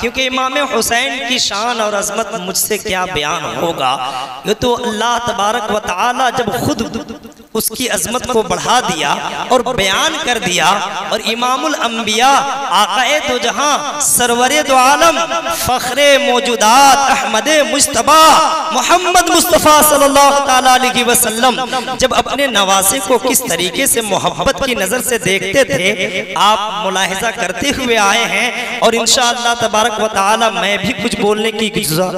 کیونکہ امام حسین کی شان اور عظمت مجھ سے کیا بیان ہوگا. یہ تو اللہ تبارک و تعالی جب خود اس کی عظمت کو بڑھا دیا اور بیان کر دیا، اور امام الانبیاء آقائے دو جہاں سرور دو عالم فخر موجودات احمد مجتبی محمد مصطفیٰ صلی اللہ علیہ وسلم جب اپنے نواسے کو کس طریقے سے محبت کی نظر سے دیکھتے تھے آپ ملاحظہ کرتے ہوئے آئے ہیں. اور انشاءاللہ تبارک و تعالی میں بھی کچھ بولنے کی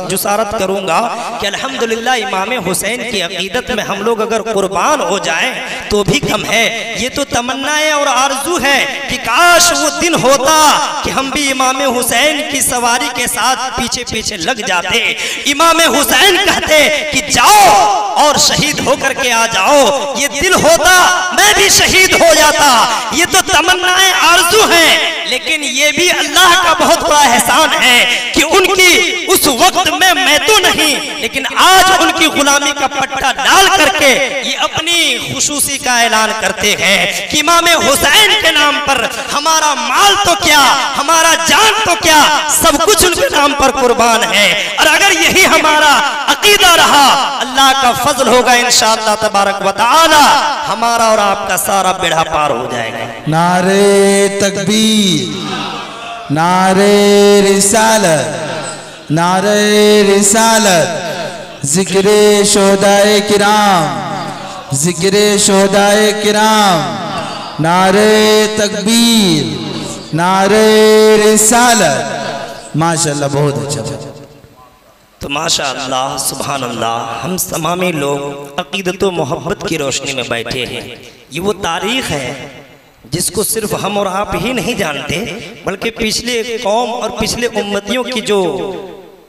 جسارت کروں گا کہ الحمدللہ امام حسین کی عقیدت میں ہم لوگ اگر قربان ہو جائیں تو بھی کم ہے. یہ تو تمنا ہے اور آرزو ہے کہ کاش وہ دن ہوتا کہ ہم بھی امام حسین کی سواری کے ساتھ پیچھے پیچھے لگ جاتے. امام حسین کہتے کہ جاؤ اور شہید ہو کر کے آ جاؤ. یہ دل ہوتا میں بھی شہید ہو جاتا. یہ تو تمنائیں آرزو ہیں، لیکن یہ بھی اللہ کا بہت بڑا احسان ہے کہ ان کی اس وقت میں تو نہیں، لیکن آج ان کی غلامی کا پٹا ڈال کر کے یہ اپنی خصوصی کا اعلان کرتے ہیں کہ امام حسین کے نام پر ہمارا مال تو کیا، ہمارا جان تو کیا، سب کچھ ان کے نام پر قربان ہے. اور اگر یہی ہمارا عقیدہ رہا اللہ کا فضل ہوگا انشاءاللہ تبارک و تعالی ہمارا اور آپ کا سارا بیڑا پار ہو جائے گا. نعرہ تکبیر، نعرہ رسالت، نعرہ رسالت، ذکر شہدائے کرام، ذکر شہدائے کرام، نعرہ تکبیر، نعرہ رسالت. ماشاءاللہ بہت اچھا. تو ماشاءاللہ سبحان اللہ ہم تمامی لوگ عقیدت و محبت کی روشنی میں بیٹھے ہیں. یہ وہ تاریخ ہے جس کو صرف ہم اور آپ ہی نہیں جانتے، بلکہ پچھلے قوم اور پچھلے امتیوں کی جو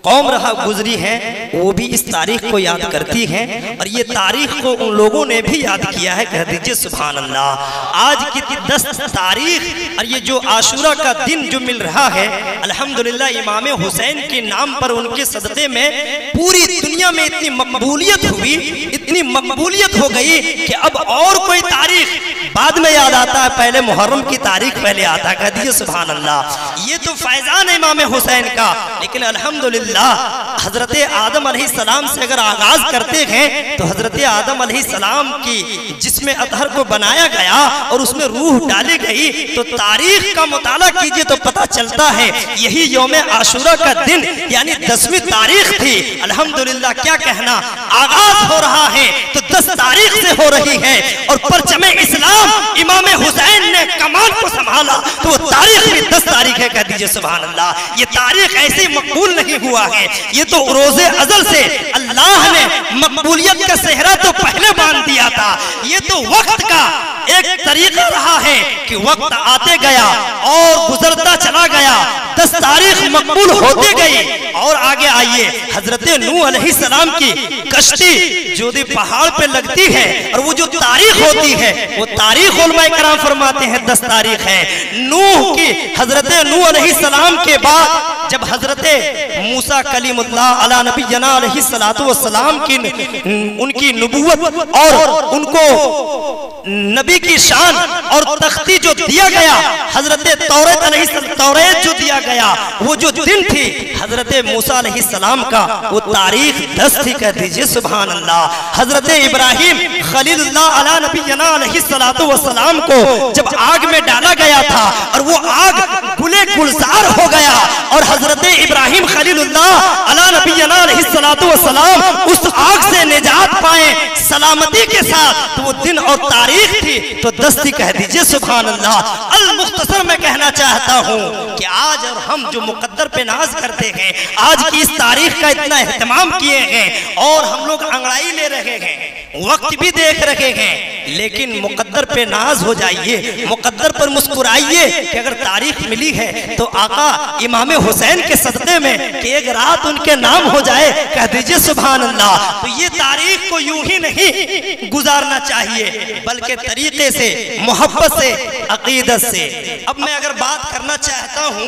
قوم رہا گزری ہے وہ بھی اس تاریخ کو یاد کرتی ہیں، اور یہ تاریخ کو ان لوگوں نے بھی یاد کیا ہے. کہہ دیجئے سبحان اللہ. آج کی 10 تاریخ اور یہ جو عاشورہ کا دن جو مل رہا ہے الحمدللہ امام حسین کے نام پر ان کے صدقے میں پوری دنیا میں اتنی مقبولیت ہوئی، اتنی مقبولیت ہو گئی کہ اب اور کوئی تاریخ بعد میں یاد آتا ہے، پہلے محرم کی تاریخ پہلے آتا ہے. کہہ دیجئے سبحان اللہ. یہ تو فیضان امام حسین کا. لیکن الحمدللہ حضرت آدم علیہ السلام سے اگر آغاز کرتے ہیں تو حضرت آدم علیہ السلام کی جسم اطہر کو بنایا گیا اور اس میں روح ڈالی گئی، تو تاریخ کا مطالعہ کیجئے تو پتہ چلتا ہے یہی یوم عاشورہ کا دن یعنی 10ویں تاریخ تھی. الحمدللہ کیا کہنا، آغاز ہو رہا ہے تو 10 تاریخ سے ہو رہی ہے، اور پرچم اسلام امام حسین نے کمان کو سنبھالا تو وہ تاریخ بھی 10 تاریخ ہے. کہہ دیجئے سبحان اللہ. یہ تاریخ ایسی مقبول نہیں ہوا ہے، یہ تو روز ازل سے اللہ نے مقبولیت کا صحرا تو پہلے باندھ دیا تھا. یہ تو وقت کا ایک طریقہ رہا ہے کہ وقت آتے گیا اور گزرتا چلا گیا، 10 تاریخ مقبول ہوتے گئی. اور آگے آئیے حضرت نوح علیہ السلام کی کشتی جو دی پہاڑ پہ لگتی ہے اور وہ جو تاریخ ہوتی ہے وہ تاریخ علماء کرام فرماتے ہیں 10 تاریخ ہے. نوح کی حضرت نوح علیہ السلام کے بعد جب حضرت موسیٰ کلیم اللہ علی نبینا علیہ السلام کی ان کی نبوت اور ان کو نبی کی شان اور تختی جو دیا گیا، حضرت توریت جو دیا گیا، وہ جو دن تھی حضرت موسیٰ علیہ السلام کا وہ تاریخ 10 تھی. کہہ دیجئے سبحان اللہ. حضرت ابراہیم خلیل اللہ علی نبینا علیہ السلام کو جب آگ میں ڈالا گیا تھا اور وہ آگ گلے گلزار ہو گیا اور حضرت ابراہیم خلیل اللہ علی نبینا علیہ السلام اس آگ سے نجات پائیں سلامتی کے ساتھ، تو وہ دن اور تاریخ تھی تو 10 تھی. کہہ دیجئے سبحان اللہ. المختصر میں کہنا چاہتا ہوں کہ آج اور ہم جو مقدر پہ ناز کرتے ہیں، آج کی اس تاریخ کا اتنا اہتمام کیے ہیں اور ہم لوگ انگڑائی لے رہے ہیں، وقت بھی دیکھ رہے ہیں، لیکن مقدر پہ ناز ہو جائیے، مقدر پر مسکرائیے کہ اگر تاریخ ملی ہے تو آقا امام حسین کے صدقے میں کہ ایک رات ان کے نام ہو جائے. کہہ دیجئے سبحان اللہ. تو یہ تاریخ کو یوں ہی نہیں گزارنا چاہیے بلکہ طریقے سے، محبت سے، عقیدت سے. اب میں اگر بات کرنا چاہتا ہوں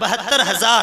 72,000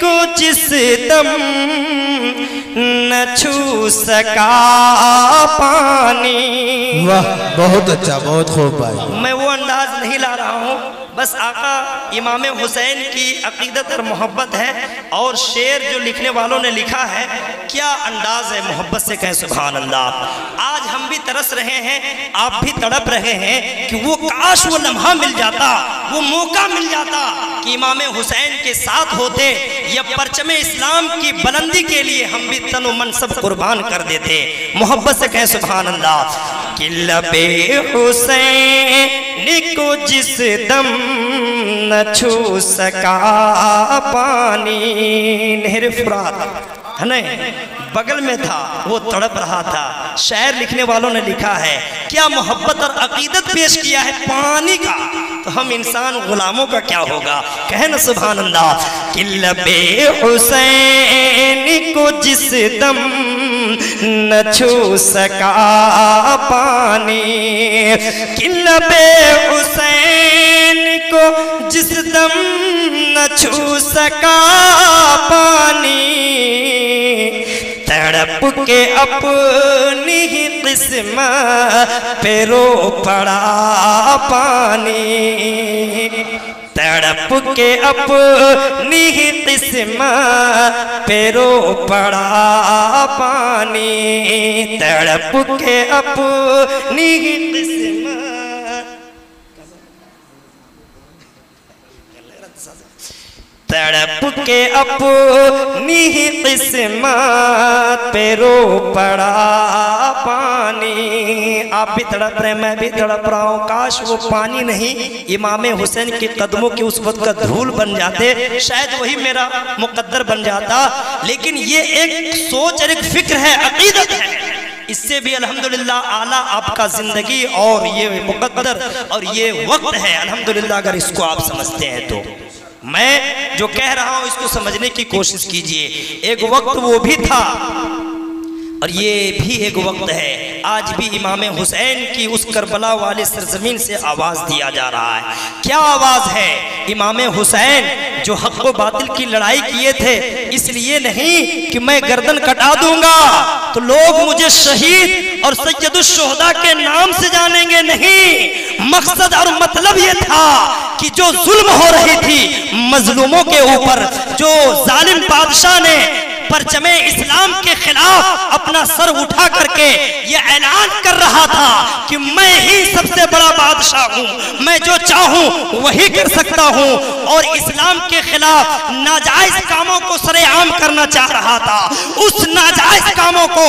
کو جس دم نہ چھو سکا پانی. واہ بہت اچھا، بہت خوب بھائی. میں وہ انداز نہیں لا رہا ہوں، بس آقا امام حسین کی عقیدت اور محبت ہے. اور شعر جو لکھنے والوں نے لکھا ہے، کیا انداز ہے، محبت سے کہیں سبحان اللہ. آج ہم بھی ترس رہے ہیں، آپ بھی تڑپ رہے ہیں کہ وہ کاش وہ لمحہ مل جاتا، وہ موقع مل جاتا کہ امام حسین کے ساتھ ہوتے، یا پرچم اسلام کی بلندی کے لیے ہم بھی تن و من سب قربان کر دیتے. محبت سے کہیں سبحان اللہ. کہ لبے حسین کو جس دم نہ چھو سکا پانی. نہر فرات ہے نا بغل میں تھا، وہ تڑپ رہا تھا. شعر لکھنے والوں نے لکھا ہے، کیا محبت اور عقیدت پیش کیا ہے پانی کا، تو ہم انسان غلاموں کا کیا ہوگا. کہیں نا سبحان اللہ. کہ لبے حسین کو جس دم نہ چھو سکا پانی. کہ لبے حسین کو جس دم نہ چھو سکا پانی. تڑپ کے اپنی ہی قسمت پہ رو پڑا پانی. تڑپ کے اپنی ہی قسمت پہ رو پڑا پانی. تڑپ کے اپنی ہی قسمت تڑپ کے اپنی ہی قسمت پہ رو پڑا پانی. آپ بھی تڑپ رہے، میں بھی تڑپ رہا ہوں. کاش وہ پانی نہیں، امام حسین کے قدموں کی اس وقت کا دھول بن جاتے، شاید وہی میرا مقدر بن جاتا. لیکن یہ ایک سوچ اور ایک فکر ہے، عقیدت ہے. اس سے بھی الحمدللہ اعلیٰ آپ کا زندگی اور یہ مقدر اور یہ وقت ہے الحمدللہ. اگر اس کو آپ سمجھتے ہیں تو میں جو کہہ رہا ہوں اس کو سمجھنے کی کوشش کیجئے. ایک وقت وہ بھی تھا اور یہ بھی ایک وقت ہے. آج بھی امام حسین کی اس کربلا والے سرزمین سے آواز دیا جا رہا ہے. کیا آواز ہے؟ امام حسین جو حق و باطل کی لڑائی کیے تھے، اس لیے نہیں کہ میں گردن کٹا دوں گا تو لوگ مجھے شہید اور سید الشہداء کے نام سے جانیں گے. نہیں، مقصد اور مطلب یہ تھا کہ جو ظلم ہو رہی تھی مظلوموں کے اوپر، جو ظالم بادشاہ نے پرچم اسلام کے خلاف اپنا سر اٹھا کر کے یہ اعلان کر رہا تھا کہ میں ہی سب سے بڑا بادشاہ ہوں، میں جو چاہوں وہی کر سکتا ہوں، اور اسلام کے خلاف ناجائز کاموں کو سر عام کرنا چاہ رہا تھا. اس ناجائز کاموں کو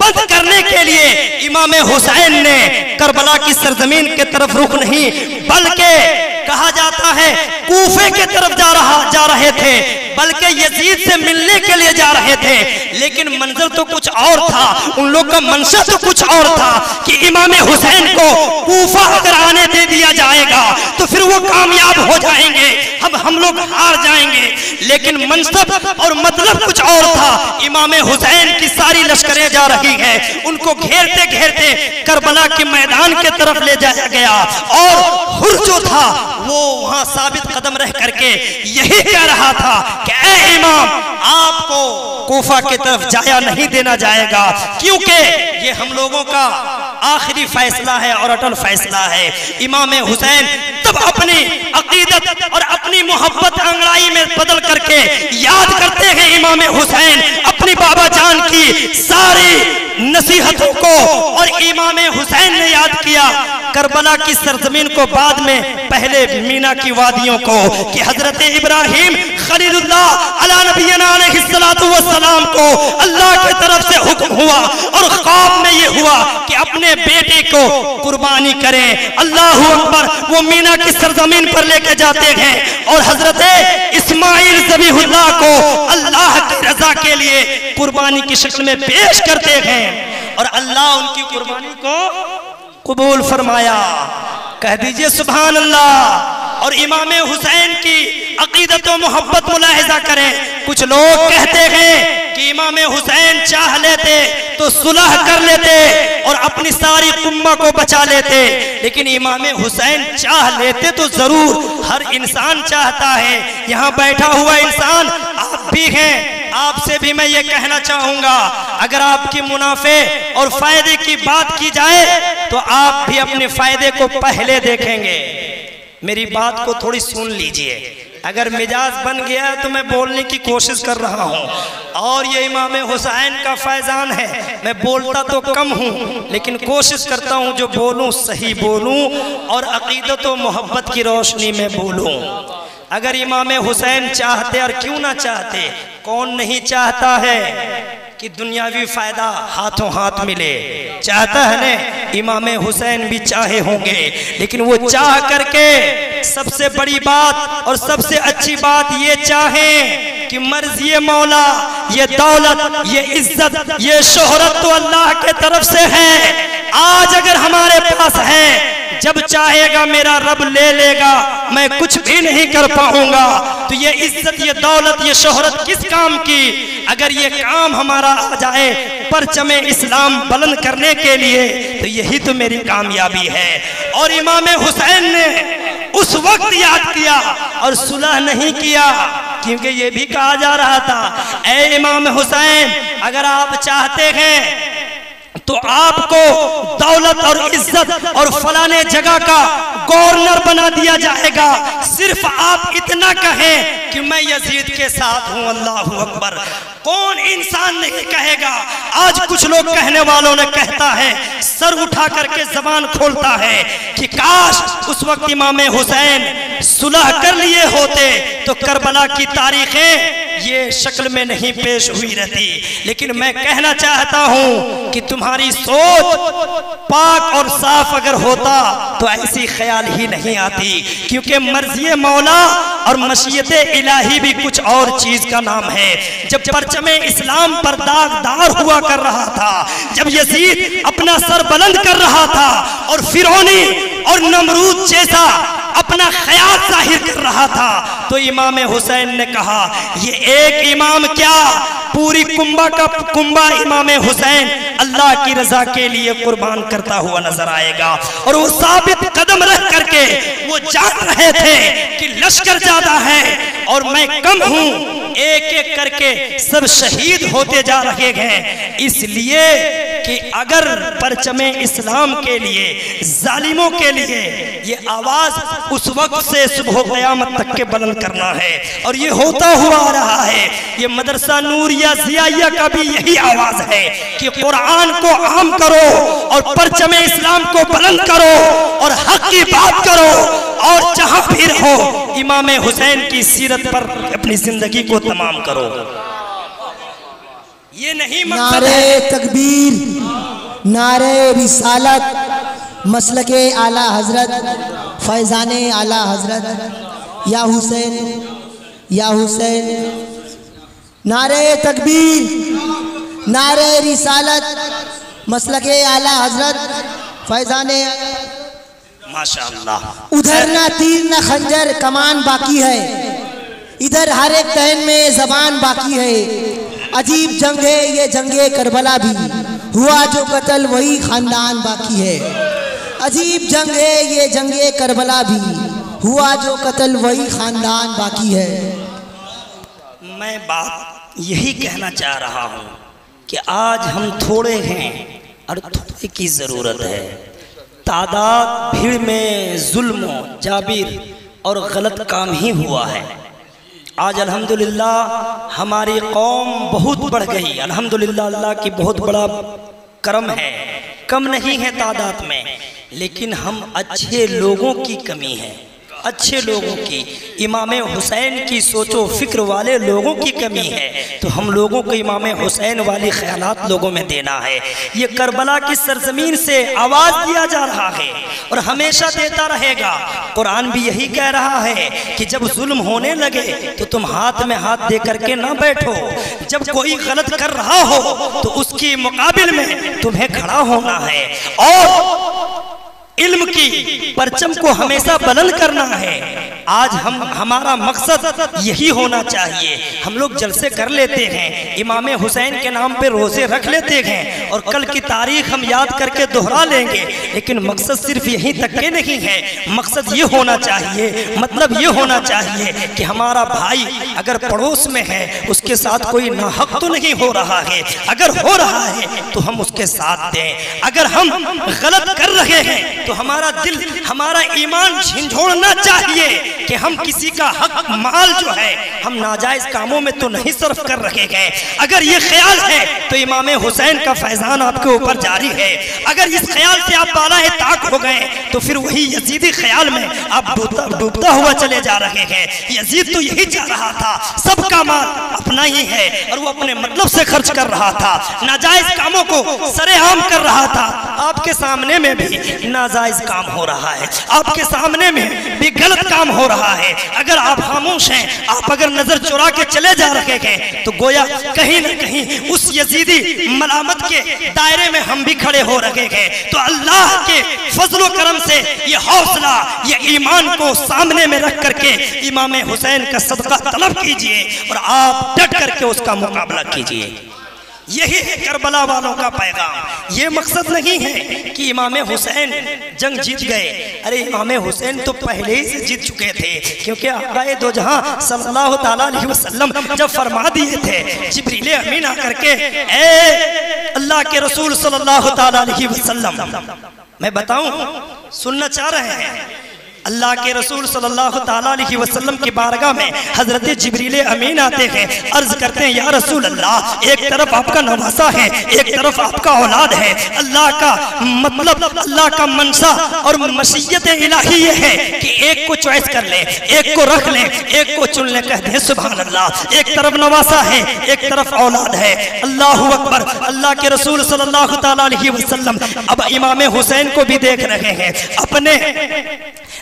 بند کرنے کے لیے امام حسین نے کربلا کی سرزمین کے طرف رخ نہیں بلکہ کہا جاتا ہے کوفے کے طرف جا رہے تھے، بلکہ یزید سے ملنے کے لیے جا رہے تھے. لیکن منظر تو کچھ اور تھا، ان لوگ کا منشا تو کچھ اور تھا کہ امام حسین کو کوفہ اگر آنے دے دیا جائے گا تو پھر وہ کامیاب ہو جائیں گے، ہم لوگ ہار جائیں گے. لیکن منصب اور مطلب کچھ اور تھا. امام حسین کی ساری لشکریں جا رہی ہیں، ان کو گھیرتے گھیرتے کربلا کے میدان کے طرف لے جایا گیا، اور حر جو تھا وہ وہاں ثابت قدم رہ کر کے یہی کہہ رہا تھا کہ اے امام، آپ کو کوفہ کی طرف جایا نہیں دینا جائے گا، کیونکہ یہ ہم لوگوں کا آخری فیصلہ ہے اور اٹل فیصلہ ہے. امام حسین تب اپنی عقیدت اور اپنی محبت انگڑائی میں بدل کر کے یاد کرتے ہیں امام حسین اپنی بابا جان کی ساری نصیحتوں کو، اور امام حسین نے یاد کیا کربلا کی سرزمین کو، بعد میں پہلے مینا کی وادیوں کو، کہ حضرت ابراہیم خلیل اللہ علی نبینا علیہ السلام کو اللہ کی طرف سے حکم ہوا اور خواب میں یہ ہوا کہ اپنے بیٹے کو قربانی کریں. اللہ اکبر. وہ مینا کی سرزمین پر لے کے جاتے ہیں اور حضرت اسماعیل ذبیح اللہ کو اللہ کی رضا کے لیے قربانی کی شکل میں پیش کرتے ہیں، اور اللہ ان کی قربانی کو قبول فرمایا. کہہ دیجئے سبحان اللہ. اور امام حسین کی عقیدت و محبت ملاحظہ کریں. کچھ لوگ کہتے ہیں کہ امام حسین چاہ لیتے تو صلح کر لیتے اور اپنی ساری قوم کو بچا لیتے، لیکن امام حسین چاہ لیتے تو ضرور، ہر انسان چاہتا ہے. یہاں بیٹھا ہوا انسان آپ آپ بھی ہیں، آپ سے بھی میں یہ کہنا چاہوں گا، اگر آپ کی منافع اور فائدے کی بات کی جائے تو آپ بھی اپنے فائدے کو پہلے دیکھیں گے۔ میری بات کو تھوڑی سن لیجئے، اگر مزاج بن گیا ہے تو میں بولنے کی کوشش کر رہا ہوں، اور یہ امام حسین کا فیضان ہے، میں بولتا تو کم ہوں لیکن کوشش کرتا ہوں جو بولوں صحیح بولوں اور عقیدت و محبت کی روشنی میں بولوں۔ اگر امام حسین چاہتے، اور کیوں نہ چاہتے، کون نہیں چاہتا ہے کہ دنیاوی فائدہ ہاتھوں ہاتھ ملے؟ چاہتا ہے نا؟ امام حسین بھی چاہے ہوں گے، لیکن وہ چاہ کر کے سب سے بڑی بات اور سب سے اچھی بات یہ چاہیں کہ مرضی مولا، یہ دولت، یہ عزت، یہ شہرت تو اللہ کے طرف سے ہے۔ آج اگر ہمارے پاس ہے، جب چاہے گا میرا رب لے لے گا، میں کچھ بھی نہیں کر پاؤں گا۔ تو یہ عزت، یہ دولت، یہ شہرت کس کام کی؟ اگر یہ کام ہمارا آ جائے پرچم اسلام بلند کرنے کے لیے تو یہی تو میری کامیابی ہے۔ اور امام حسین نے اس وقت یاد کیا اور صلح نہیں کیا، کیونکہ یہ بھی کہا جا رہا تھا اے امام حسین اگر آپ چاہتے ہیں تو آپ کو دولت اور عزت اور فلانے جگہ کا گورنر بنا دیا جائے گا، صرف آپ اتنا کہیں کہ میں یزید کے ساتھ ہوں۔ اللہ اکبر! کون انسان نہیں کہے گا؟ آج کچھ لوگ کہنے والوں نے کہتا ہے، سر اٹھا کر کے زبان کھولتا ہے کہ کاش اس وقت امام حسین صلح کر لیے ہوتے تو کربلا کی تاریخیں یہ شکل میں نہیں پیش ہوئی رہتی۔ لیکن میں کہنا چاہتا ہوں کہ تمہاری سوچ پاک اور صاف اگر ہوتا تو ایسی خیال ہی نہیں آتی، کیونکہ مرضی مولا اور مشیت الہی بھی کچھ اور چیز کا نام ہے۔ جب پرچم اسلام پر داغدار ہوا کر رہا تھا، جب یزید اپنا سر بلند کر رہا تھا اور فرعونی اور نمرود جیسا اپنا خیال ظاہر کر رہا تھا، تو امام حسین نے کہا یہ ایک امام کیا، پوری کنبہ کا کنبہ امام حسین اللہ کی رضا کے لیے قربان کرتا ہوا نظر آئے گا۔ اور وہ ثابت قدم رہ کر کے وہ جان رہے تھے کہ لشکر زیادہ ہے اور میں کم ہوں، ایک ایک کر کے سب شہید ہوتے جا رہے ہیں، اس لیے کہ اگر پرچم اسلام کے لیے ظالموں کے لیے یہ آواز اس وقت سے صبح قیامت تک کے بلند کرنا ہے، اور یہ ہوتا ہوا آ رہا ہے۔ یہ مدرسہ نوریہ ضیائیہ کا بھی یہی آواز ہے کہ قرآن کو عام کرو اور پرچم اسلام کو بلند کرو اور حق کی بات کرو، اور جہاں بھی رہو امام حسین کی سیرت پر اپنی زندگی کو تمام کرو۔ یہ نہیں مقصد ہے۔ نعرہ تکبیر، نعرہ رسالت، مسلک اعلیٰ حضرت، فیضان اعلیٰ حضرت، یا حسین یا حسین۔ نعرہ تکبیر، نعرہ رسالت، مسلک اعلیٰ حضرت، فیضان۔ ماشاءاللہ۔ ادھر نہ تیر نہ خنجر کمان باقی ہے، ادھر ہر ایک تہن میں زبان باقی ہے۔ عجیب جنگ ہے یہ جنگ کربلا بھی، ہوا جو قتل وہی خاندان باقی ہے۔ عجیب جنگ ہے یہ جنگ کربلا بھی، ہوا جو قتل وہی خاندان باقی ہے۔ میں بات یہی کہنا چاہ رہا ہوں کہ آج ہم تھوڑے ہیں اور تھوڑے کی ضرورت ہے۔ تعداد بھیڑ میں ظلم و جابر اور غلط کام ہی ہوا ہے۔ آج الحمدللہ ہماری قوم بہت بڑھ گئی، الحمدللہ اللہ کی بہت بڑا کرم ہے، کم نہیں ہے تعداد میں، لیکن ہم اچھے لوگوں کی کمی ہے، اچھے لوگوں کی، امام حسین کی سوچ و فکر والے لوگوں کی کمی ہے۔ تو ہم لوگوں کو امام حسین والی خیالات لوگوں میں دینا ہے۔ یہ کربلا کی سرزمین سے آواز دیا جا رہا ہے اور ہمیشہ دیتا رہے گا۔ قرآن بھی یہی کہہ رہا ہے کہ جب ظلم ہونے لگے تو تم ہاتھ میں ہاتھ دے کر کے نہ بیٹھو، جب کوئی غلط کر رہا ہو تو اس کی مقابل میں تمہیں کھڑا ہونا ہے۔ اور علم کی پرچم کو ہمیشہ بلند کرنا ہے۔ آج ہمارا مقصد یہی ہونا چاہیے۔ ہم لوگ جلسے کر لیتے ہیں، امام حسین کے نام پہ روزے رکھ لیتے ہیں اور کل کی تاریخ ہم یاد کر کے دہرا لیں گے، لیکن مقصد صرف یہیں تک کے نہیں ہے۔ مقصد یہ ہونا چاہیے، مطلب یہ ہونا چاہیے کہ ہمارا بھائی اگر پڑوس میں ہے اس کے ساتھ کوئی ناحق تو نہیں ہو رہا ہے، اگر ہو رہا ہے تو ہم اس کے ساتھ دیں۔ اگر ہم غلط کر رہے ہیں تو ہمارا دل، ہمارا ایمان جھنجھوڑنا چاہیے کہ ہم کسی کا حق مال جو ہے ہم ناجائز کاموں میں تو نہیں صرف کر رہے ہیں۔ اگر یہ خیال ہے تو امام حسین کا فیضان آپ کے اوپر جاری ہے۔ اگر اس خیال سے آپ بالائے طاق ہو گئے تو پھر وہی یزیدی خیال میں آپ ڈوبتا ہوا چلے جا رہے ہیں۔ یزید تو یہی چاہ رہا تھا، سب کا مال اپنا ہی ہے اور وہ اپنے مطلب سے خرچ کر رہا تھا، ناجائز کاموں کو سرے عام کر رہا تھا۔ آپ کے سامنے میں بھی ناجائز کام ہو رہا ہے، آپ کے سامنے میں بھی غلط کام ہو رہا ہے۔ اگر آپ خاموش ہیں، آپ اگر نظر چرا کے چلے جا رہے ہیں تو گویا کہیں نہ کہیں اس یزیدی ملامت کے دائرے میں ہم بھی کھڑے ہو رہے ہیں۔ تو اللہ کے فضل و کرم سے یہ حوصلہ، یہ ایمان کو سامنے میں رکھ کر کے امام حسین کا صدقہ طلب کیجئے اور آپ ڈٹ کر کے اس کا مقابلہ کیجئے۔ یہی ہے کربلا والوں کا پیغام۔ یہ مقصد نہیں ہے کہ امام حسین جنگ جیت گئے، ارے امام حسین تو پہلے ہی سے جیت چکے تھے، کیونکہ آقا دو جہاں صلی اللہ تعالیٰ علیہ وسلم جب فرما دیے تھے جبریل امین آ کر کے، اے اللہ کے رسول صلی اللہ تعالیٰ علیہ وسلم، میں بتاؤں سننا چاہ رہے ہیں؟ اللہ کے رسول صلی اللہ تعالیٰ علیہ وسلم کی بارگاہ میں حضرت جبریل امین آتے ہیں، عرض کرتے ہیں یا رسول اللہ، ایک طرف آپ کا نواسہ ہے، ایک طرف آپ کا اولاد ہے، اللہ کا مطلب، اللہ کا منشا اور مشیت الہی یہ ہے کہ ایک کو چوائس کر لیں، ایک کو رکھ لیں، ایک کو چن لیں۔ کہتے ہیں سبحان اللہ، ایک طرف نواسہ ہے، ایک طرف اولاد ہے۔ اللہ اکبر۔ اللہ کے رسول صلی اللہ تعالیٰ علیہ وسلم اب امام حسین کو بھی دیکھ رہے ہیں، اپنے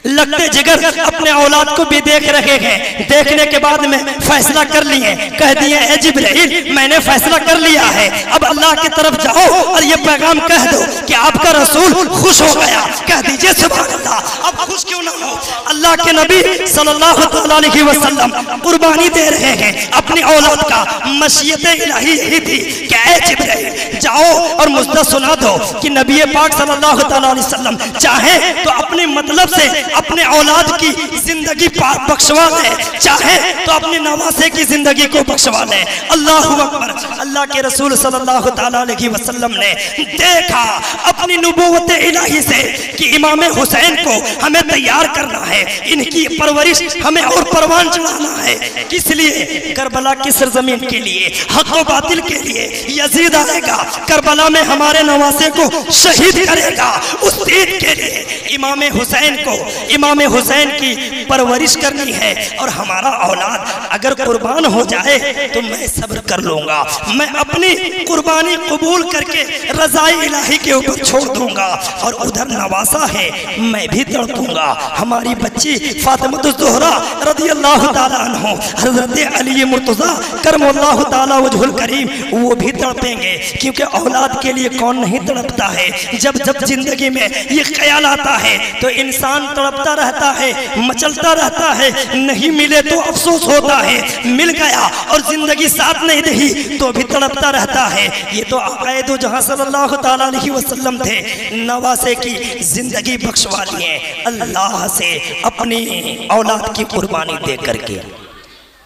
لگتے جگر اپنے اولاد کو بھی دیکھ رہے ہیں۔ دیکھنے کے بعد میں فیصلہ کر لیے، کہہ دیے اے جبرائیل میں نے فیصلہ کر لیا ہے، اب اللہ کی طرف جاؤ اور یہ پیغام کہہ دو کہ آپ کا رسول خوش ہو گیا۔ کہہ دیجئے سبحان اللہ۔ اب خوش کیوں نہ ہو؟ اللہ کے نبی صلی اللہ علیہ وسلم قربانی دے رہے ہیں اپنی اولاد کا۔ مشیت الہی یہی تھی کہ اے جبرائیل جاؤ اور مجھے سنا دو کہ نبی پاک صلی اللہ علیہ وسلم چاہیں تو اپنے مطلب سے اپنے اولاد کی زندگی بخشوا لے، چاہے تو اپنے نواسے کی زندگی کو بخشوا لے۔ اللہ اکبر۔ اللہ کے رسول صلی اللہ تعالیٰ علیہ وسلم نے دیکھا اپنی نبوت الہی سے کہ امام حسین کو ہمیں تیار کرنا ہے، ان کی پرورش ہمیں اور پروان چڑھانا ہے۔ کس لیے؟ کربلا کی سرزمین کے لیے، حق و باطل کے لیے۔ یزید آئے گا، کربلا میں ہمارے نواسے کو شہید کرے گا، اس دین کے لیے امام حسین کو، امام حسین کی پرورش کرنی ہے۔ اور ہمارا اولاد اگر قربان ہو جائے تو میں صبر کر لوں گا، میں اپنی قربانی قبول کر کے رضائے الہی کے اوپر چھوڑ دوں گا۔ اور ادھر نواسا ہے، میں بھی تڑپوں گا۔ ہماری بچی فاطمہ الزہرا رضی اللہ تعالیٰ عنہ، حضرت علی مرتضیٰ کرم اللہ تعالیٰ وجہ الکریم، وہ بھی تڑپیں گے، کیونکہ اولاد کے لیے کون نہیں تڑپتا ہے؟ جب جب زندگی میں یہ خیال آتا ہے تو انسان تڑپتا رہتا ہے، مچلتا رہتا ہے، نہیں ملے تو افسوس ہوتا ہے، مل گیا اور زندگی ساتھ نہیں رہی تو بھی تڑپتا رہتا ہے۔ یہ تو آقا دو جہاں صلی اللہ تعالیٰ علیہ وسلم تھے، نواسے کی زندگی بخشوا لیے اللہ سے اپنی اولاد کی قربانی دے کر کے۔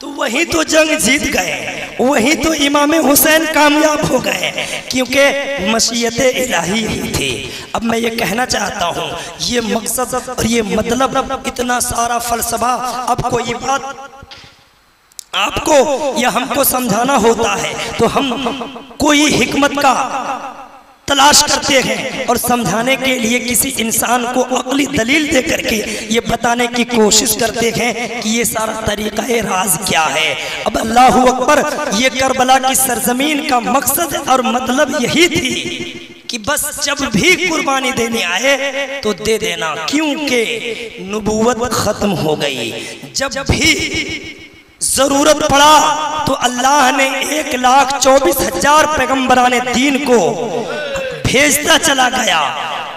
تو وہی تو جنگ جیت گئے، وہی تو امام حسین کامیاب ہو گئے، کیونکہ مشیت الہی ہی تھی۔ اب میں یہ کہنا چاہتا ہوں، یہ مقصد اور یہ مطلب، اتنا سارا فلسفہ، آپ کو یہ بات آپ کو یا ہم کو سمجھانا ہوتا ہے تو ہم کوئی حکمت کا تلاش کرتے ہیں اور سمجھانے کے لیے کسی انسان کو عقلی دلیل دے کر کے یہ بتانے کی کوشش کرتے ہیں کہ یہ سارا طریقہ راز کیا ہے۔ اب اللہ اکبر، یہ کربلا کی سرزمین کا مقصد اور مطلب یہی تھی کہ بس جب بھی قربانی دینے آئے تو دے دینا، کیونکہ نبوت ختم ہو گئی۔ جب بھی ضرورت پڑا تو اللہ نے 1,24,000 پیغمبران دین کو بھیجتا چلا گیا۔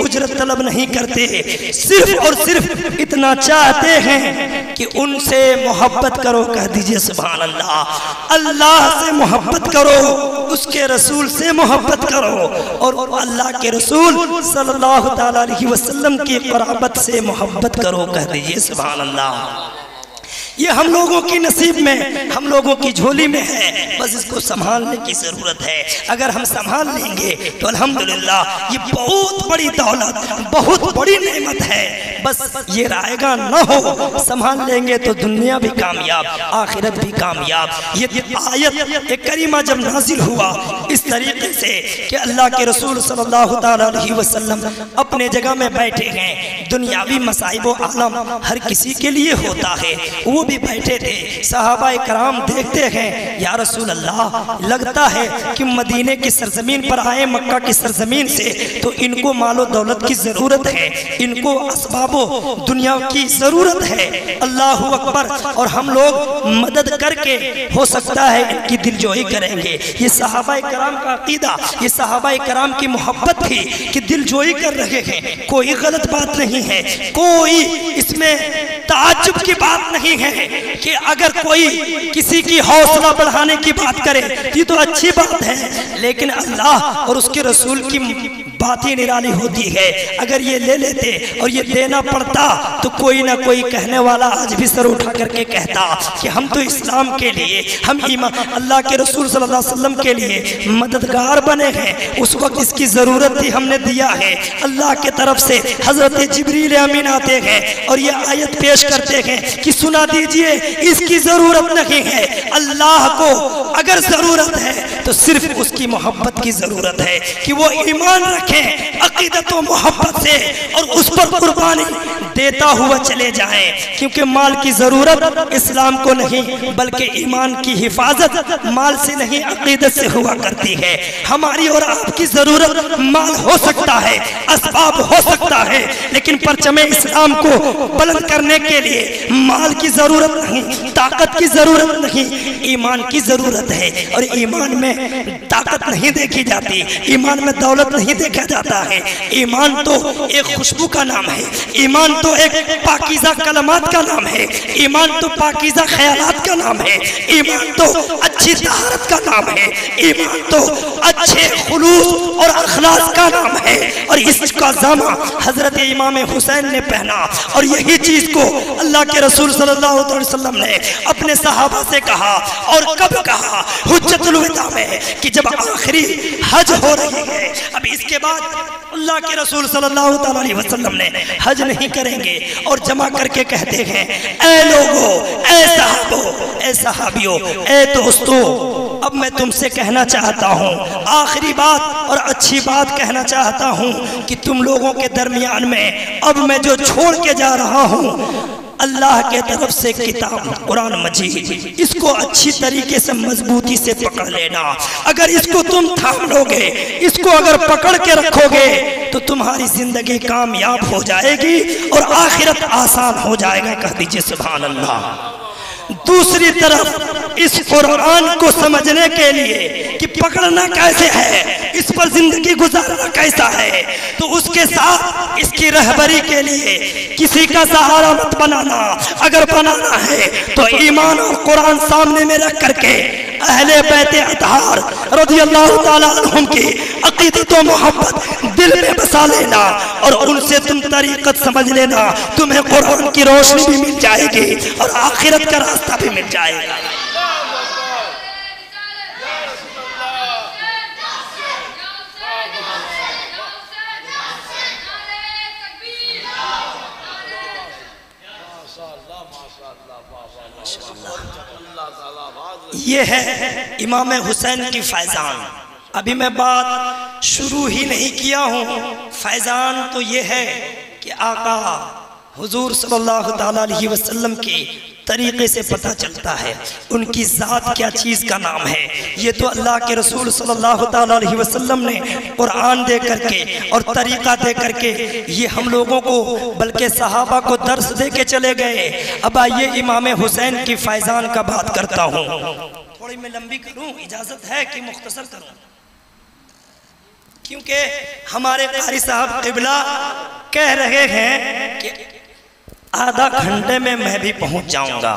اجرت طلب نہیں کرتے، صرف اور صرف اتنا چاہتے ہیں کہ ان سے محبت کرو۔ کہہ دیجئے سبحان اللہ۔ اللہ سے محبت کرو، اس کے رسول سے محبت کرو، اور اللہ کے رسول صلی اللہ تعالیٰ علیہ وسلم کی قرابت سے محبت کرو۔ کہہ دیجئے سبحان اللہ۔ یہ ہم لوگوں کی نصیب میں، ہم لوگوں کی جھولی میں ہے، بس اس کو سنبھالنے کی ضرورت ہے۔ اگر ہم سنبھال لیں گے تو الحمدللہ یہ بہت بڑی دولت، بہت بڑی نعمت ہے۔ بس یہ رائے گا نہ ہو، سنبھال لیں گے تو دنیا بھی کامیاب، آخرت بھی کامیاب۔ یہ آیت کریمہ جب نازل ہوا اس طریقے سے کہ اللہ کے رسول صلی اللہ تعالیٰ علیہ وسلم اپنے جگہ میں بیٹھے ہیں، دنیاوی مصائب و عالم ہر کسی کے لیے ہوتا ہے، وہ بھی بیٹھے تھے۔ صحابہ کرام دیکھتے ہیں یا رسول اللہ لگتا ہے کہ مدینے کی سرزمین پر آئے، مکہ کی سرزمین سے، تو ان کو مال و دولت کی ضرورت ہے، ان کو اسباب و دنیا کی ضرورت ہے۔ اللہ اکبر۔ اور ہم لوگ مدد کر کے ہو سکتا ہے ان کی دلجوئی کریں گے۔ یہ صحابہ کرام کا عقیدہ، یہ صحابہ کرام کی محبت تھی کہ دلجوئی کر رہے ہیں، کوئی غلط بات نہیں ہے، کوئی اس میں تعجب کی بات نہیں ہے کہ اگر کوئی کسی کی حوصلہ بڑھانے کی بات کرے یہ تو اچھی بات ہے، لیکن اللہ اور اس کے رسول کی بات ہی نرالی ہوتی ہے۔ اگر یہ لے لیتے اور یہ دینا پڑتا تو کوئی نہ کوئی کہنے والا آج بھی سر اٹھا کر کے کہتا کہ ہم تو اسلام کے لیے، ہم اللہ کے رسول صلی اللہ علیہ وسلم کے لیے مددگار بنے ہیں، اس وقت اس کی ضرورت تھی، ہم نے دیا ہے۔ اللہ کے طرف سے حضرت جبریل امین آتے ہیں اور یہ آیت پیش کرتے ہیں کہ سنا دیجئے اس کی ضرورت نہیں ہے، اللہ کو اگر ضرورت ہے تو صرف اس کی محبت کی ضرورت ہے کہ وہ ایمان رکھیں عقیدت و محبت سے اور اس پر قربانی دیتا ہوا چلے جائیں، کیونکہ مال کی ضرورت اسلام کو نہیں بلکہ ایمان کی حفاظت مال سے نہیں عقیدت سے ہوا کرتی ہے۔ ہماری اور آپ کی ضرورت مال ہو سکتا ہے، اسباب ہو سکتا ہے، لیکن پرچم اسلام کو بلند کرنے کے لیے مال کی ضرورت نہیں، طاقت کی ضرورت نہیں، ایمان کی ضرورت ہے۔ اور ایمان میں طاقت نہیں دیکھی جاتی، ایمان میں دولت نہیں دیکھا جاتا ہے، ایمان تو ایک خوشبو کا نام ہے، ایمان تو ایک پاکیزہ کلمات کا نام ہے، ایمان تو پاکیزہ خیالات کا نام ہے، ایمان تو اچھی طہارت کا نام ہے، ایمان تو اچھے خلوص اور اخلاص کا نام ہے۔ اور اس کا جامہ حضرت امام حسین نے پہنا، اور یہی چیز کو اللہ کے رسول صلی اللہ علیہ وسلم نے اپنے صحابہ سے کہا، اور کب کہا؟ حجت الوداع میں، کہ جب آخری حج ہو رہی ہے۔ اب اس کے بعد اللہ کے رسول صلی اللہ علیہ وسلم نے حج نہیں کریں گے، اور جمع کر کے کہتے ہیں اے لوگو، اے صحابو، اے صحابیو، اے دوستو، اب میں تم سے کہنا چاہتا ہوں، آخری بات اور اچھی بات کہنا چاہتا ہوں کہ تم لوگوں کے درمیان میں اب میں جو چھوڑ کے جا رہا ہوں، اللہ کے طرف سے کتاب قرآن مجید، اس کو اچھی طریقے سے مضبوطی سے پکڑ لینا۔ اگر اس کو تم تھام لو گے، اس کو اگر پکڑ کے رکھو گے تو تمہاری زندگی کامیاب ہو جائے گی اور آخرت آسان ہو جائے گا۔ کہہ دیجئے سبحان اللہ۔ دوسری طرف اس قرآن کو سمجھنے کے لیے کہ پکڑنا کیسے ہے، اس پر زندگی گزارنا کیسا ہے، تو اس کے ساتھ اس کی رہبری کے لیے کسی کا سہارا مت بنانا۔ اگر بنانا ہے تو ایمان اور قرآن سامنے میں رکھ کر کے اہل بیت اطہار رضی اللہ تعالیٰ عنہم کی عقیدت و محبت دل میں بسا لینا، اور ان سے تم طریقت سمجھ لینا، تمہیں قرآن کی روشنی بھی مل جائے گی اور آخرت کا راستہ بھی مل جائے گا۔ یہ ہے امام حسین کی فیضان۔ ابھی میں بات شروع ہی نہیں کیا ہوں، فیضان تو یہ ہے کہ آقا حضور صلی اللہ تعالیٰ علیہ وسلم کی طریقے سے پتہ چلتا ہے ان کی ذات کیا چیز کا نام ہے۔ یہ تو اللہ کے رسول صلی اللہ تعالیٰ علیہ وسلم نے قرآن دے کر کے اور طریقہ دے کر کے یہ ہم لوگوں کو بلکہ صحابہ کو درس دے کے چلے گئے۔ اب آئیے امام حسین کی فیضان کا بات کرتا ہوں۔ تھوڑی میں لمبی کروں، اجازت ہے کہ مختصر کروں؟ کیونکہ ہمارے قاری صاحب قبلہ کہہ رہے ہیں کہ آدھا گھنٹے میں بھی پہنچ جاؤں گا.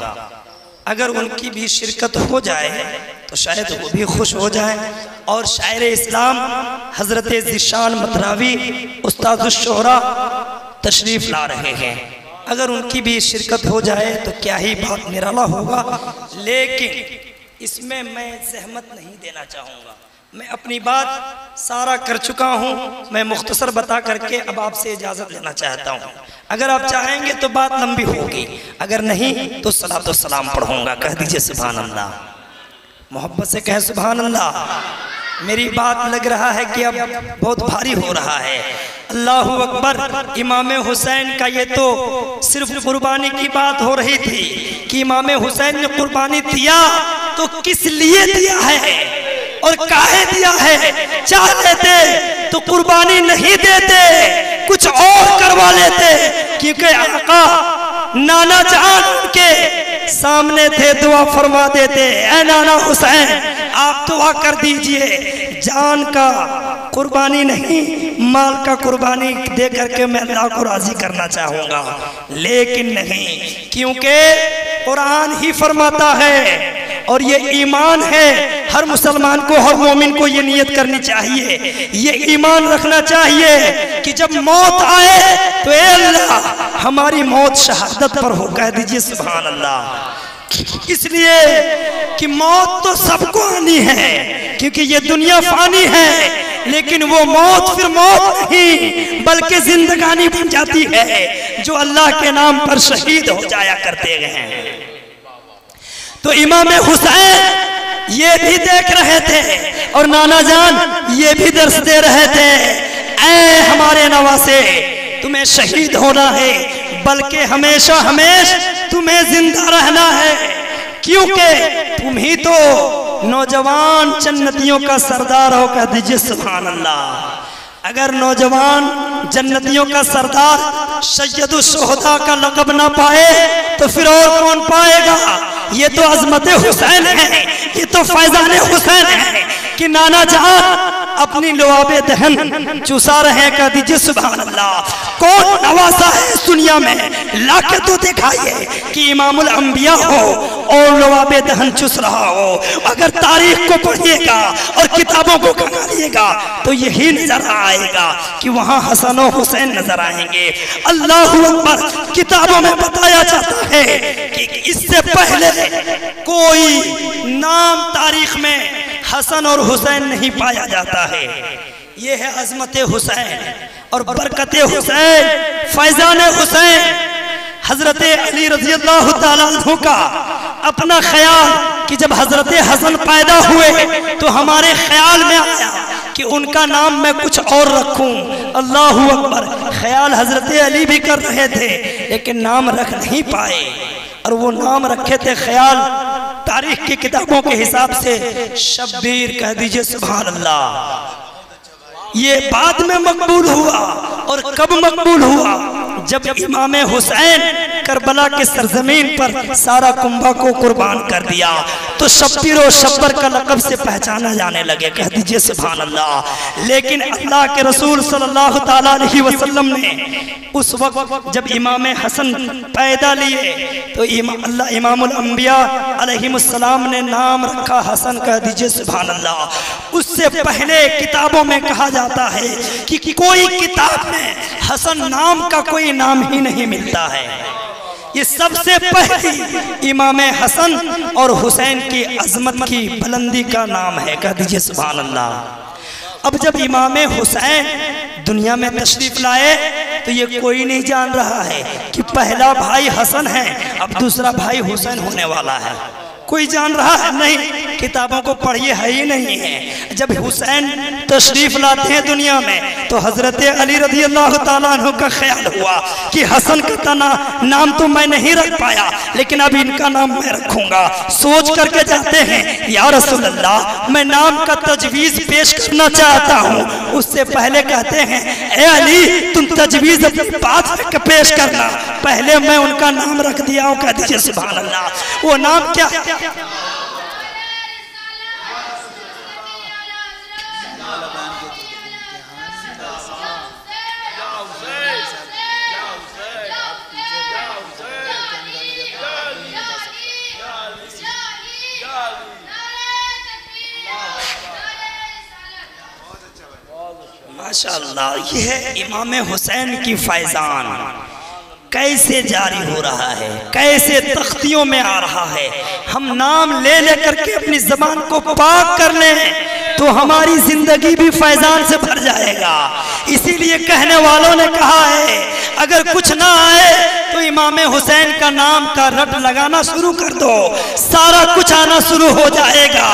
اگر ان کی بھی شرکت ہو جائے تو شاید وہ بھی خوش ہو جائیں. اور شاعر اسلام حضرت ذیشان مطراوی استاد الشہرا تشریف لا رہے ہیں. اگر ان کی بھی شرکت ہو جائے تو کیا ہی بات نرالا ہوگا. لیکن اس میں زحمت نہیں دینا چاہوں گا. میں اپنی بات سارا کر چکا ہوں. میں مختصر بتا کر کے اب آپ سے اجازت لینا چاہتا ہوں. اگر آپ چاہیں گے تو بات لمبی ہوگی, اگر نہیں تو صلاۃ و سلام پڑھوں گا. کہہ دیجئے سبحان اللہ. محبت سے کہیں سبحان اللہ. میری بات لگ رہا ہے کہ اب بہت بھاری ہو رہا ہے. اللہ اکبر. امام حسین کا یہ تو صرف قربانی کی بات ہو رہی تھی کہ امام حسین نے قربانی دیا تو کس لیے دیا ہے اور کاہے دیا ہے. چاہ لیتے تو قربانی نہیں دیتے, کچھ اور کروا لیتے. کیونکہ آقا نانا جان کے سامنے تھے, دعا فرما دیتے, اے نانا حسین آپ دعا کر دیجئے. جان کا قربانی نہیں, مال کا قربانی دے کر کے میں اللہ کو راضی کرنا چاہوں گا. لیکن نہیں, کیونکہ قرآن ہی فرماتا ہے اور یہ ایمان ہے. ہر مسلمان کو, ہر مومن کو یہ نیت کرنی چاہیے, یہ ایمان رکھنا چاہیے کہ جب موت آئے تو اے اللہ ہماری موت شہادت پر ہو. کہہ دیجئے سبحان اللہ. اس لیے کہ موت تو سب کو آنی ہے, کیونکہ یہ دنیا فانی ہے. لیکن وہ موت پھر موت نہیں بلکہ زندگانی بن جاتی ہے جو اللہ کے نام پر شہید ہو جایا کرتے ہیں. تو امام حسین یہ بھی دیکھ رہے تھے اور نانا جان یہ بھی درس دے رہے تھے, اے ہمارے نواسے تمہیں شہید ہونا ہے بلکہ ہمیشہ ہمیش تمہیں زندہ رہنا ہے. کیونکہ تم ہی تو نوجوان جنتیوں کا سردار ہو. کہہ دیجئے سبحان اللہ. اگر نوجوان جنتیوں کا سردار سید الشہداء کا لقب نہ پائے تو پھر اور کون پائے گا. یہ تو عظمت حسین ہے, یہ تو فیضان حسین ہے کہ نانا جہاں اپنی لعاب دہن چوسا رہے ہیں. کہہ دیجئے سبحان اللہ. کون نواسا ہے اس دنیا میں, لا کے تو دکھائیے کہ امام الانبیاء ہو اور لعاب دہن چوس رہا ہو. اگر تاریخ کو پڑھیے گا اور کتابوں کو کھنگالیے گا تو یہی نظر آئے گا کہ وہاں حسن و حسین نظر آئیں گے. اللہ اکبر. کتابوں میں بتایا جاتا ہے کہ اس سے پہلے کوئی نام تاریخ میں حسن اور حسین نہیں پایا جاتا ہے. یہ ہے عظمت حسین اور برکت حسین, فیضان حسین. حضرت علی رضی اللہ تعالیٰ عنہ کا اپنا خیال کہ جب حضرت حسن پیدا ہوئے تو ہمارے خیال میں آیا کہ ان کا نام میں کچھ اور رکھوں. اللہ اکبر. خیال حضرت علی بھی کر رہے تھے لیکن نام رکھ نہیں پائے, اور وہ نام رکھے تھے خیال تاریخ کی کتابوں کے حساب سے شبیر. کہہ دیجئے سبحان اللہ. یہ بعد میں مقبول ہوا. اور کب مقبول ہوا؟ جب امام حسین کربلا کے سرزمین پر سارا کنبہ کو قربان کر دیا تو شبیر و شبر کا لقب سے پہچانا جانے لگے. کہہ دیجئے سبحان اللہ. لیکن اللہ کے رسول صلی اللہ تعالیٰ علیہ وسلم نے اس وقت جب امام حسن پیدا لیے تو امام الانبیاء علیہ السلام نے نام رکھا حسن. کہہ دیجئے سبحان اللہ. اس سے پہلے کتابوں میں کہا جاتا ہے کہ کوئی کتاب میں حسن نام کا کوئی نام ہی نہیں ملتا ہے. یہ سب سے پہلی امام حسن اور حسین کی عظمت کی بلندی کا نام ہے. کہہ دیجئے سبحان اللہ. اب جب امام حسین دنیا میں تشریف لائے تو یہ کوئی نہیں جان رہا ہے کہ پہلا بھائی حسن ہے, اب دوسرا بھائی حسین ہونے والا ہے. کوئی جان رہا ہے نہیں, کتابوں کو پڑھیے ہے ہی نہیں ہے. جب حسین تشریف لاتے ہیں دنیا میں تو حضرت علی رضی اللہ تعالیٰ عنہ کا خیال ہوا کہ حسن کا نام تو میں نہیں رکھ پایا لیکن اب ان کا نام میں رکھوں گا. سوچ کر کے جاتے ہیں یا رسول اللہ میں نام کا تجویز پیش کرنا چاہتا ہوں. اس سے پہلے کہتے ہیں اے علی تم تجویز اپنی بات میں پیش کرنا, پہلے میں ان کا نام رکھ دیا ہوں. کہہ دیجئے سبحان اللہ. وہ نام کیا؟ ماشاءاللہ یہ ہے امام حسین کی فیضان کیسے جاری ہو رہا ہے، کیسے تختیوں میں آ رہا ہے۔ ہم نام لے لے کر کے اپنی زبان کو پاک کر لیں تو ہماری زندگی بھی فیضان سے بھر جائے گا۔ اسی لیے کہنے والوں نے کہا ہے اگر کچھ نہ آئے تو امام حسین کا نام کا رٹ لگانا شروع کر دو، سارا کچھ آنا شروع ہو جائے گا۔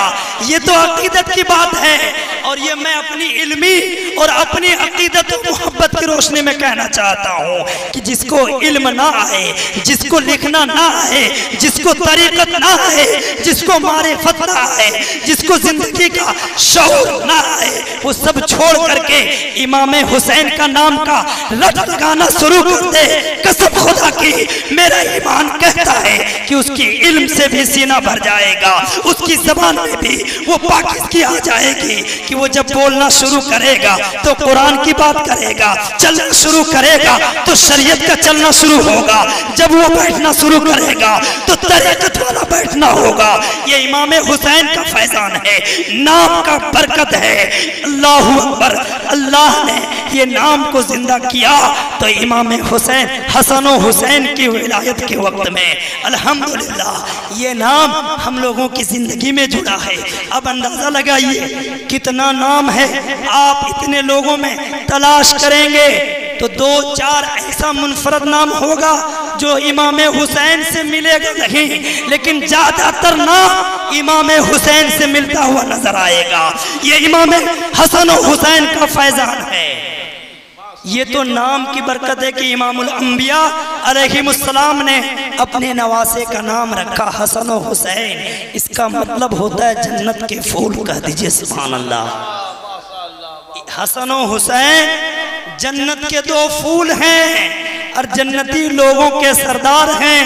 یہ تو عقیدت کی بات ہے، اور یہ میں اپنی علمی اور اپنی عقیدت و محبت کی روشنی میں کہنا چاہتا ہوں کہ جس کو علم نہ آئے، جس کو لکھنا نہ آئے، جس کو طریقت نہ آئے، جس کو معرفت نہ آئے، جس کو زندگی کا شعور نہ آئے، وہ سب چھوڑ کر کے امام حسین کا نام کا رٹ لگانا شروع کر دے۔ قسم خدا کی میرا ایمان کہتا ہے کہ اس کی علم سے بھی سینہ بھر جائے گا، اس کی زبان میں بھی وہ پاکیزگی آ جائے گی کہ وہ جب بولنا شروع کرے گا تو قرآن کی بات کرے گا، چلنا شروع کرے گا تو شریعت کا چلنا شروع ہوگا، جب وہ بیٹھنا شروع کرے گا تو طریقت والا بیٹھنا ہوگا۔ یہ امام حسین کا فیضان ہے، نام کا برکت ہے۔ اللہ اکبر، اللہ نے یہ نام کو زندہ کیا تو امام حسین، حسن و حسین کی ولایت کے وقت میں الحمدللہ یہ نام ہم لوگوں کی زندگی میں جڑا ہے۔ اب اندازہ لگائیے کتنا نام ہے، آپ اتنے لوگوں میں تلاش کریں گے تو 2-4 ایسا منفرد نام ہوگا جو امام حسین سے ملے گا نہیں، لیکن زیادہ تر نام امام حسین سے ملتا ہوا نظر آئے گا۔ یہ امام حسن و حسین کا فیضان ہے۔ یہ تو نام کی برکت ہے کہ امام الانبیاء علیہم السلام نے اپنے نواسے کا نام رکھا حسن و حسین۔ اس کا مطلب ہوتا ہے جنت کے پھول، کہہ دیجئے سبحان اللہ۔ حسن و حسین جنت کے 2 پھول ہیں اور جنتی لوگوں کے سردار ہیں۔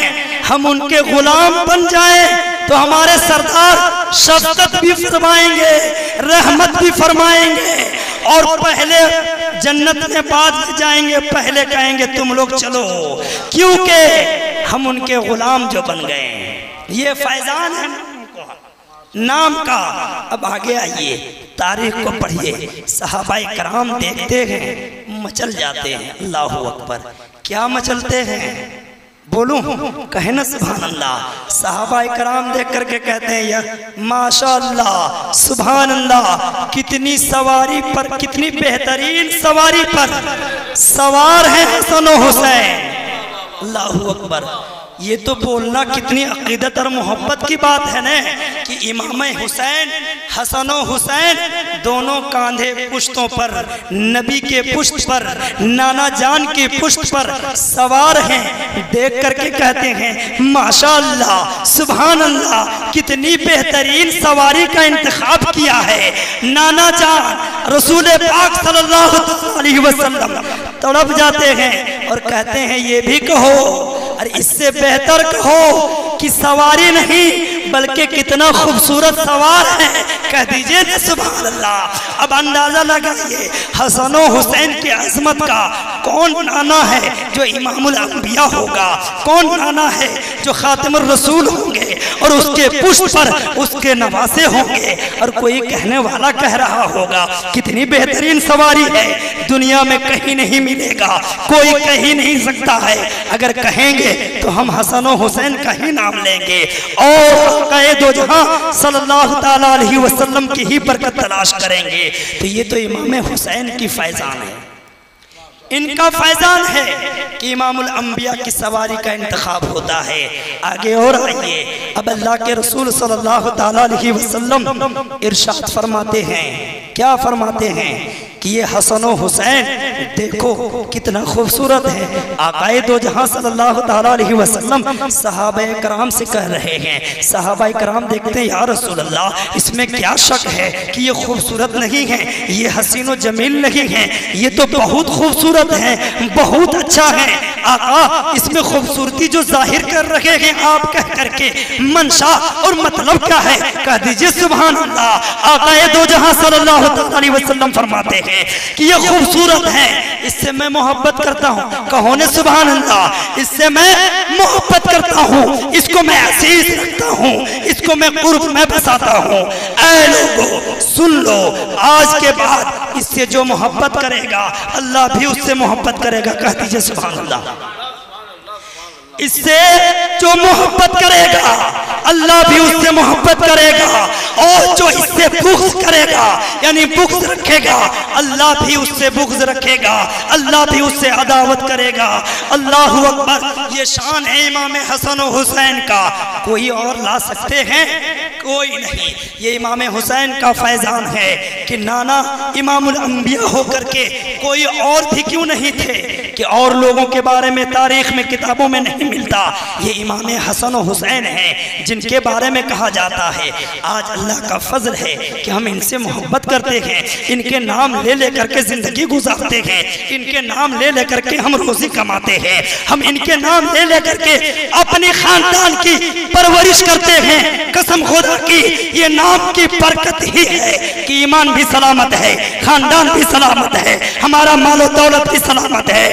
ہم ان کے غلام بن جائیں تو ہمارے سردار شفقت بھی فرمائیں گے، رحمت بھی فرمائیں گے، اور پہلے جنت میں بعد میں جائیں گے، پہلے کہیں گے تم لوگ چلو، کیونکہ ہم ان کے غلام جو بن گئے ہیں۔ یہ فیضان ہے نام کا۔ اب آگے آئیے، تاریخ کو پڑھیے، صحابہ کرام دیکھتے ہیں مچل جاتے ہیں۔ اللہ اکبر، کیا مچلتے ہیں؟ بولوں کہیں نا سبحان اللہ۔ صحابہ کرام دیکھ کر کے کہتے ہیں یا ماشاءاللہ سبحان اللہ، کتنی سواری پر، کتنی بہترین سواری پر سوار ہیں حسن و حسین۔ اللہ اکبر، یہ تو بولنا کتنی عقیدت اور محبت کی بات ہے نا کہ امام حسین، حسن و حسین دونوں کاندھے پشتوں پر، نبی کے پشت پر، نانا جان کی پشت پر سوار ہیں۔ دیکھ کر کے کہتے ہیں ماشاءاللہ سبحان اللہ، کتنی بہترین سواری کا انتخاب کیا ہے نانا جان۔ رسول پاک صلی اللہ علیہ وسلم تڑپ جاتے ہیں اور کہتے ہیں یہ بھی کہو، اور اس سے بہتر کہو کہ سواری نہیں بلکہ کتنا خوبصورت سوار ہے، کہہ دیجئے نا سبحان اللہ۔ اب اندازہ لگائیے حسن و حسین کی عظمت کا، کون نانا ہے جو امام الانبیاء ہوگا، کون نانا ہے جو خاتم الرسول ہوں گے، اور اس کے پشت پر اس کے نواسے ہوں گے، اور کوئی کہنے والا کہہ رہا ہوگا کتنی بہترین سواری ہے، دنیا میں کہیں نہیں ملے گا، کوئی کہیں نہیں سکتا ہے۔ اگر کہیں گے تو ہم حسن و حسین کا ہی نام لیں گے، اور قائد و جہاں صلی اللہ تعالیٰ علیہ وسلم کی ہی برکت تلاش کریں گے۔ تو یہ تو امام حسین کی فیضان ہے، ان کا فیضان ہے کہ امام الانبیاء کی سواری کا انتخاب ہوتا ہے۔ آگے اور آئیے، اب اللہ کے رسول صلی اللہ تعالیٰ علیہ وسلم ارشاد فرماتے ہیں، کیا فرماتے ہیں کہ یہ حسن و حسین دیکھو کتنا خوبصورت ہے۔ آقا دو جہاں صلی اللہ تعالیٰ علیہ وسلم صحابہ کرام سے کہہ رہے ہیں، صحابہ کرام دیکھتے ہیں یا رسول اللہ اس میں کیا شک ہے کہ یہ خوبصورت نہیں ہے، یہ حسین و جمیل نہیں ہے، یہ تو بہت خوبصورت ہے، بہت اچھا ہے۔ آقا اس میں خوبصورتی جو ظاہر کر رہے ہیں آپ کہہ کر کے منشا اور مطلب کیا ہے؟ کہہ دیجئے سبحان اللہ۔ آقا دو جہاں صلی اللہ علیہ وسلم فرماتے ہیں کہ یہ خوبصورت ہے، اس سے میں محبت کرتا ہوں، کہو نے سبحان اللہ، اس سے میں محبت کرتا ہوں، اس کو میں عزیز رکھتا ہوں، اس کو میں قرب میں بساتا ہوں۔ اے لوگو سن لو، آج کے بعد اس سے جو محبت کرے گا اللہ بھی اس سے محبت کرے گا، کہہ دیجئے سبحان اللہ۔ اس سے جو محبت کرے گا اللہ بھی اس سے محبت کرے گا، اور جو اس سے بغض کرے گا یعنی بغض رکھے گا اللہ بھی اس سے بغض رکھے گا، اللہ بھی اس سے عداوت کرے گا۔ اللہ اکبر۔ یہ شان ہے امام حسن و حسین کا، کوئی اور لا سکتے ہیں؟ کوئی نہیں۔ یہ امام حسین کا فیضان ہے کہ نانا امام الانبیاء ہو کر کے کوئی اور بھی کیوں نہیں تھے کہ اور لوگوں کے بارے میں تاریخ میں کتابوں میں نہیں ملتا، یہ امام حسن و حسین ہیں جن کے بارے میں کہا جاتا ہے۔ آج اللہ کا فضل ہے کہ ہم ان سے محبت کرتے ہیں، ان کے نام لے لے کر کے زندگی گزارتے ہیں، ان کے نام لے لے کر کے ہم روزی کماتے ہیں، ہم ان کے نام لے لے کر کے اپنی خاندان کی پرورش کرتے ہیں۔ قسم خدا کی یہ نام کی برکت ہی ہے کہ ایمان بھی سلامت ہے، خاندان بھی سلامت ہے، ہمارا مال و دولت بھی سلامت ہے،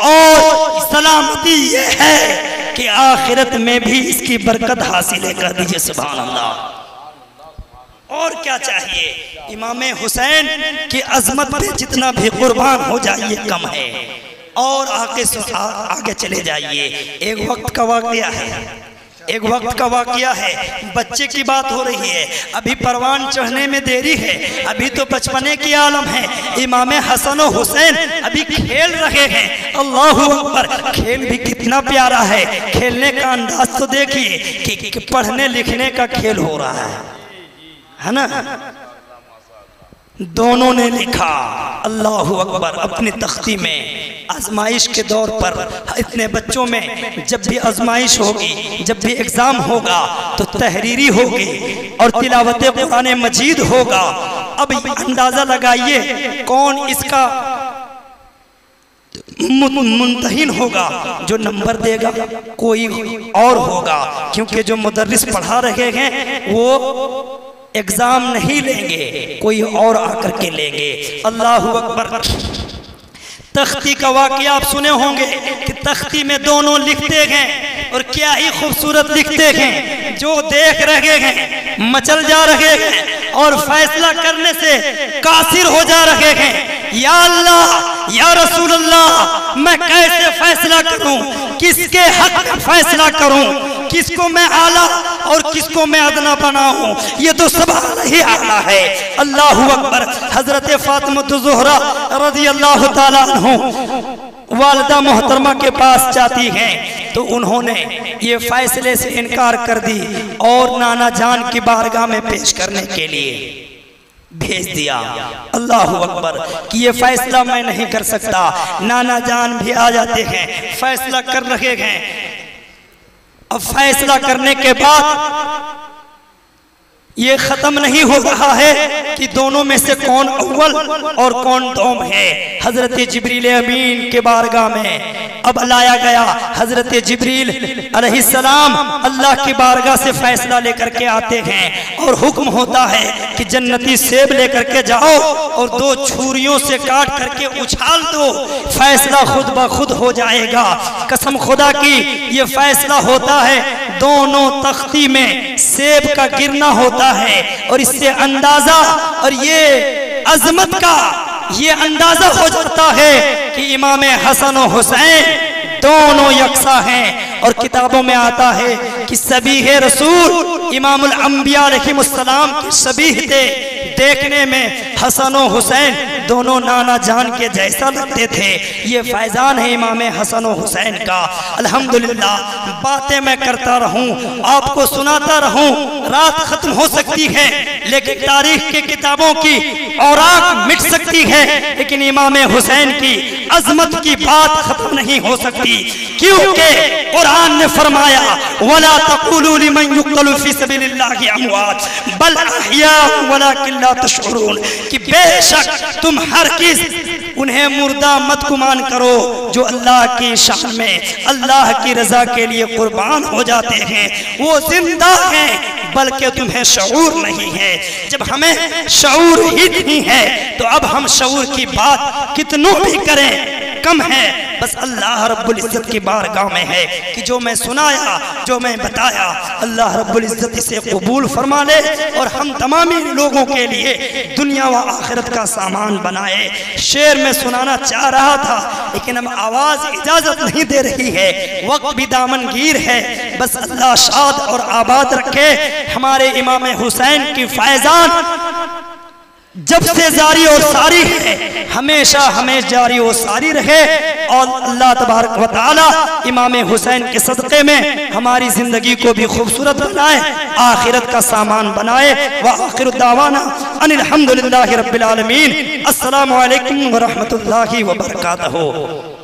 اور سلامتی یہ ہے کہ آخرت میں بھی اس کی برکت حاصل ہے، کہہ دیجئے سبحان اللہ۔ اور کیا چاہیے؟ امام حسین کی عظمت پہ جتنا بھی قربان ہو جائیے کم ہے۔ اور آگے چلے جائیے، ایک وقت کا واقعہ ہے، ایک وقت کا واقعہ ہے، بچے کی بات ہو رہی ہے، ابھی پروان چڑھنے میں دیری ہے، ابھی تو بچپنے کی عالم ہے، امام حسن و حسین ابھی کھیل رہے ہیں۔ اللہ اکبر۔ کھیل بھی کتنا پیارا ہے، کھیلنے کا انداز تو دیکھیے کہ پڑھنے لکھنے کا کھیل ہو رہا ہے نا۔ دونوں نے لکھا، اللہ اکبر، اپنی تختی میں۔ آزمائش کے دور پر اتنے بچوں میں جب بھی آزمائش ہوگی، جب بھی ایگزام ہوگا تو تحریری ہوگی اور تلاوت قرآن مجید ہوگا۔ اب اندازہ لگائیے کون اس کا منتہین ہوگا، جو نمبر دے گا کوئی اور ہوگا، کیونکہ جو مدرس پڑھا رہے ہیں وہ ایگزام نہیں لیں گے، کوئی اور آ کر کے لیں گے۔ اللہ اکبر۔ تختی کا واقعہ آپ سنے ہوں گے کہ تختی میں دونوں لکھتے ہیں، اور کیا ہی خوبصورت لکھتے ہیں، جو دیکھ رہے ہیں مچل جا رہے ہیں اور فیصلہ کرنے سے قاصر ہو جا رہے ہیں۔ یا اللہ، یا رسول اللہ، میں کیسے فیصلہ کروں، کس کے حق میں فیصلہ کروں، کس کو میں اعلیٰ اور کس کو میں ادنا بناؤں؟ یہ تو سب ہی اعلیٰ ہے۔ اللہ اکبر۔ حضرت فاطمہ زہرا رضی اللہ تعالیٰ عنہ والدہ محترمہ کے پاس جاتی ہیں تو انہوں نے یہ فیصلے سے انکار کر دی اور نانا جان کی بارگاہ میں پیش کرنے کے لیے بھیج دیا۔ اللہ اکبر کہ یہ فیصلہ میں نہیں کر سکتا۔ نانا جان بھی آ جاتے ہیں، فیصلہ کر رہے ہیں۔ اب فیصلہ کرنے کے بعد یہ ختم نہیں ہو رہا ہے کہ دونوں میں سے کون اول اور کون دوم ہے۔ حضرت جبریل امین کے بارگاہ میں اب لایا گیا۔ حضرت جبریل علیہ السلام اللہ کی بارگاہ سے فیصلہ لے کر کے آتے ہیں اور حکم ہوتا ہے کہ جنتی سیب لے کر کے جاؤ اور 2 چھریوں سے کاٹ کر کے اچھال دو، فیصلہ خود بخود ہو جائے گا۔ قسم خدا کی یہ فیصلہ ہوتا ہے، دونوں تختی میں سیب کا گرنا ہوتا ہے، اور اس سے اندازہ اور یہ عظمت کا یہ اندازہ ہو جاتا ہے کہ امام حسن و حسین دونوں یکساں ہیں۔ اور کتابوں میں آتا ہے کہ شبیہ رسول امام الانبیاء علیہ السلام کی شبیہ تھے، دیکھنے میں حسن و حسین دونوں نانا جان کے جیسا لگتے تھے۔ یہ فیضان ہے امام حسن و حسین کا۔ الحمدللہ باتیں میں کرتا رہوں، آپ کو سناتا رہوں، رات ختم ہو سکتی ہے لیکن تاریخ کی کتابوں کی اوراق مٹ سکتی ہے، لیکن امام حسین کی عظمت کی بات ختم نہیں ہو سکتی، کیونکہ قرآن نے فرمایا وَلَا تَقُولُوا لِمَنْ يُقْتَلُ فِي سَبِيلِ اللَّهِ أَمْوَاتٌ بَلْ أَحْيَاءٌ وَلَكِنْ لَا تَشْعُرُونَ، کہ بے شک تم ہرگز انہیں مردہ مت گمان کرو جو اللہ کی شان میں اللہ کی رضا کے لیے قربان ہو جاتے ہیں، وہ زندہ ہیں بلکہ تمہیں شعور نہیں ہے۔ جب ہمیں شعور ہی نہیں ہے تو اب ہم شعور کی بات کتنوں بھی کریں کم ہے۔ بس اللہ رب العزت کی بارگاہ میں ہے کہ جو میں سنایا، جو میں بتایا، اللہ رب العزت اسے قبول فرما لے اور ہم تمامی لوگوں کے لیے دنیا و آخرت کا سامان بنائے۔ شعر میں سنانا چاہ رہا تھا لیکن اب آواز اجازت نہیں دے رہی ہے، وقت بھی دامن گیر ہے۔ بس اللہ شاد اور آباد رکھے ہمارے امام حسین کی فیضان جب سے جاری اور ساری ہے، ہمیشہ ہمیں جاری و ساری رہے، اور اللہ تبارک و تعالی امام حسین کے صدقے میں ہماری زندگی کو بھی خوبصورت بنائے، آخرت کا سامان بنائے۔ وآخر دعوانا ان الحمدللہ رب العالمین۔ السلام علیکم ورحمۃ اللہ وبرکاتہ۔